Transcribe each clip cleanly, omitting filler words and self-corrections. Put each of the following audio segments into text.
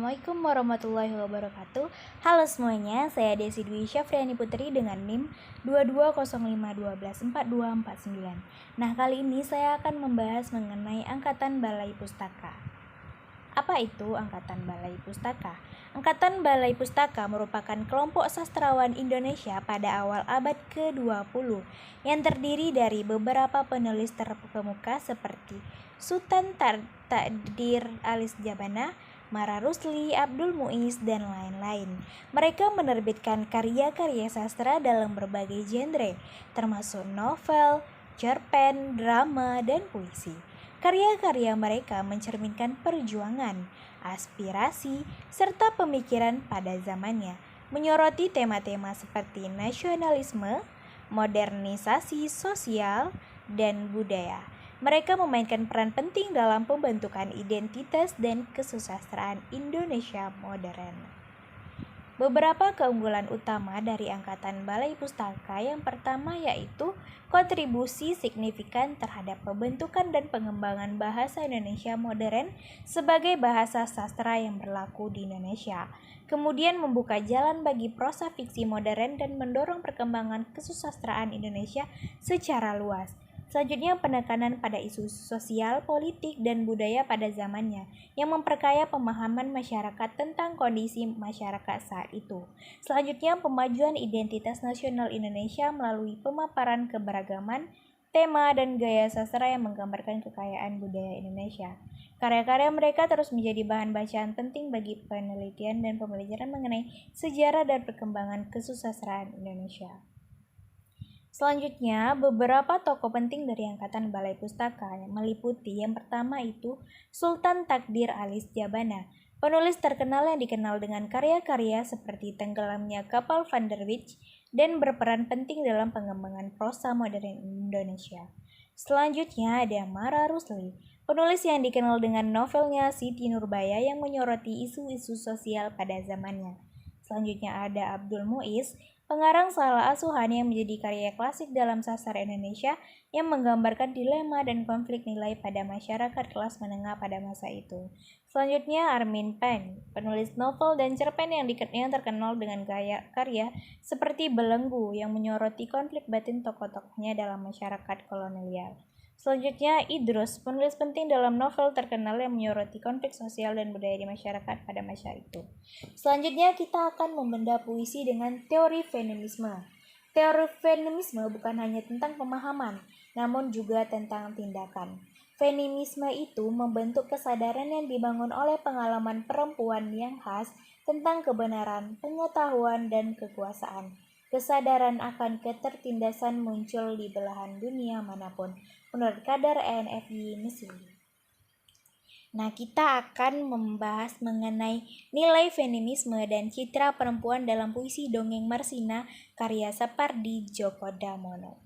Assalamualaikum warahmatullahi wabarakatuh. Halo semuanya, saya Desi Dwi Syafriani Putri dengan NIM 2205124249. Nah, kali ini saya akan membahas mengenai Angkatan Balai Pustaka. Apa itu Angkatan Balai Pustaka? Angkatan Balai Pustaka merupakan kelompok sastrawan Indonesia pada awal abad ke-20 yang terdiri dari beberapa penulis terkemuka seperti Sultan Takdir Alis Jabana, Mara Rusli, Abdul Muiz, dan lain-lain. Mereka menerbitkan karya-karya sastra dalam berbagai genre, termasuk novel, cerpen, drama, dan puisi. Karya-karya mereka mencerminkan perjuangan, aspirasi, serta pemikiran pada zamannya, menyoroti tema-tema seperti nasionalisme, modernisasi sosial, dan budaya. Mereka memainkan peran penting dalam pembentukan identitas dan kesusastraan Indonesia modern. Beberapa keunggulan utama dari Angkatan Balai Pustaka yang pertama yaitu kontribusi signifikan terhadap pembentukan dan pengembangan bahasa Indonesia modern sebagai bahasa sastra yang berlaku di Indonesia. Kemudian membuka jalan bagi prosa fiksi modern dan mendorong perkembangan kesusastraan Indonesia secara luas. Selanjutnya, penekanan pada isu sosial, politik, dan budaya pada zamannya yang memperkaya pemahaman masyarakat tentang kondisi masyarakat saat itu. Selanjutnya, pemajuan identitas nasional Indonesia melalui pemaparan keberagaman, tema, dan gaya sastra yang menggambarkan kekayaan budaya Indonesia. Karya-karya mereka terus menjadi bahan bacaan penting bagi penelitian dan pembelajaran mengenai sejarah dan perkembangan kesusastraan Indonesia. Selanjutnya, beberapa tokoh penting dari Angkatan Balai Pustaka yang meliputi yang pertama itu Sultan Takdir Alis Jabana, penulis terkenal yang dikenal dengan karya-karya seperti Tenggelamnya Kapal Van der Wijk dan berperan penting dalam pengembangan prosa modern Indonesia. Selanjutnya ada Mara Rusli, penulis yang dikenal dengan novelnya Siti Nurbaya yang menyoroti isu-isu sosial pada zamannya. Selanjutnya ada Abdul Muiz, pengarang Salah Asuhan yang menjadi karya klasik dalam sastra Indonesia yang menggambarkan dilema dan konflik nilai pada masyarakat kelas menengah pada masa itu. Selanjutnya Armin Peng, penulis novel dan cerpen yang terkenal dengan karya seperti Belenggu yang menyoroti konflik batin tokoh-tokohnya dalam masyarakat kolonial. Selanjutnya Idrus, penulis penting dalam novel terkenal yang menyoroti konflik sosial dan budaya di masyarakat pada masa itu. Selanjutnya kita akan membedah puisi dengan teori feminisme. Teori feminisme bukan hanya tentang pemahaman, namun juga tentang tindakan. Feminisme itu membentuk kesadaran yang dibangun oleh pengalaman perempuan yang khas tentang kebenaran, pengetahuan, dan kekuasaan. Kesadaran akan ketertindasan muncul di belahan dunia manapun, menurut kadar ENFJ Mesir. Nah, kita akan membahas mengenai nilai feminisme dan citra perempuan dalam puisi Dongeng Marsina karya Sapardi Djoko Damono.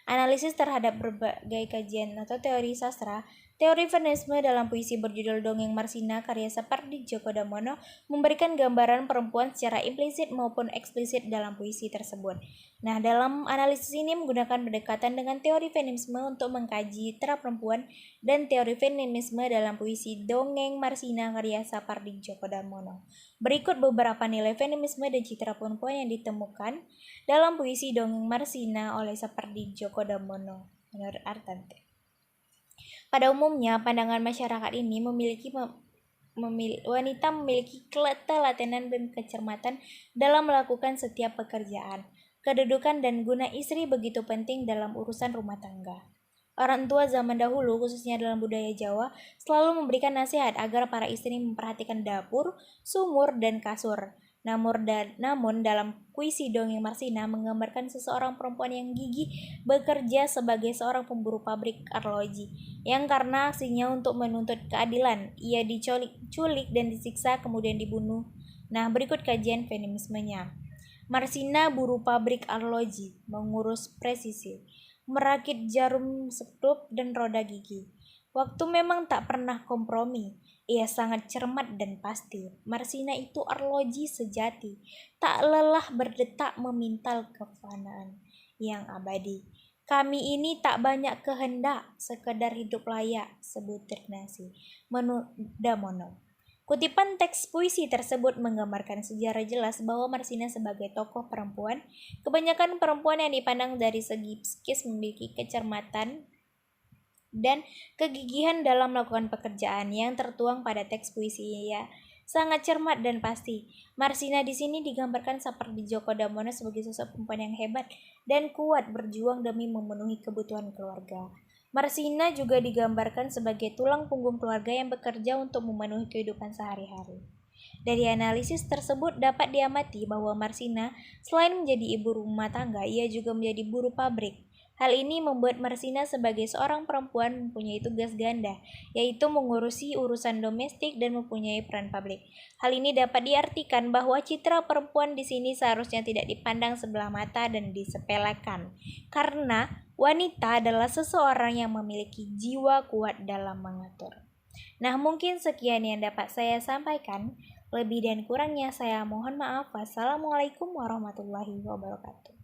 Analisis terhadap berbagai kajian atau teori sastra, teori feminisme dalam puisi berjudul Dongeng Marsina karya Sapardi Djoko Damono memberikan gambaran perempuan secara implisit maupun eksplisit dalam puisi tersebut. Nah, dalam analisis ini menggunakan pendekatan dengan teori feminisme untuk mengkaji citra perempuan dan teori feminisme dalam puisi Dongeng Marsina karya Sapardi Djoko Damono. Berikut beberapa nilai feminisme dan citra perempuan yang ditemukan dalam puisi Dongeng Marsina oleh Sapardi Djoko Damono menurut Artante. Pada umumnya, pandangan masyarakat ini wanita memiliki ketelatenan dan kecermatan dalam melakukan setiap pekerjaan. Kedudukan dan guna istri begitu penting dalam urusan rumah tangga. Orang tua zaman dahulu, khususnya dalam budaya Jawa, selalu memberikan nasihat agar para istri memperhatikan dapur, sumur, dan kasur. Namun dalam puisi Dongeng Marsina menggambarkan seseorang perempuan yang gigih bekerja sebagai seorang pemburu pabrik arloji, yang karena aksinya untuk menuntut keadilan, ia diculik dan disiksa kemudian dibunuh. Nah, berikut kajian feminismenya. Marsina buruh pabrik arloji, mengurus presisi, merakit jarum sekrup dan roda gigi. Waktu memang tak pernah kompromi. Ia sangat cermat dan pasti. Marsina itu arloji sejati, tak lelah berdetak memintal kefanaan yang abadi. Kami ini tak banyak kehendak, sekedar hidup layak sebutir nasi. Menurut Damono. Kutipan teks puisi tersebut menggambarkan sejarah jelas bahwa Marsina sebagai tokoh perempuan, kebanyakan perempuan yang dipandang dari segi psikis memiliki kecermatan dan kegigihan dalam melakukan pekerjaan yang tertuang pada teks puisi ya sangat cermat dan pasti. Marsina di sini digambarkan seperti Djoko Damono sebagai sosok perempuan yang hebat dan kuat berjuang demi memenuhi kebutuhan keluarga. Marsina juga digambarkan sebagai tulang punggung keluarga yang bekerja untuk memenuhi kehidupan sehari-hari. Dari analisis tersebut dapat diamati bahwa Marsina selain menjadi ibu rumah tangga, ia juga menjadi buruh pabrik. Hal ini membuat Marsina sebagai seorang perempuan mempunyai tugas ganda, yaitu mengurusi urusan domestik dan mempunyai peran publik. Hal ini dapat diartikan bahwa citra perempuan di sini seharusnya tidak dipandang sebelah mata dan disepelekan, karena wanita adalah seseorang yang memiliki jiwa kuat dalam mengatur. Nah, mungkin sekian yang dapat saya sampaikan. Lebih dan kurangnya saya mohon maaf. Wassalamualaikum warahmatullahi wabarakatuh.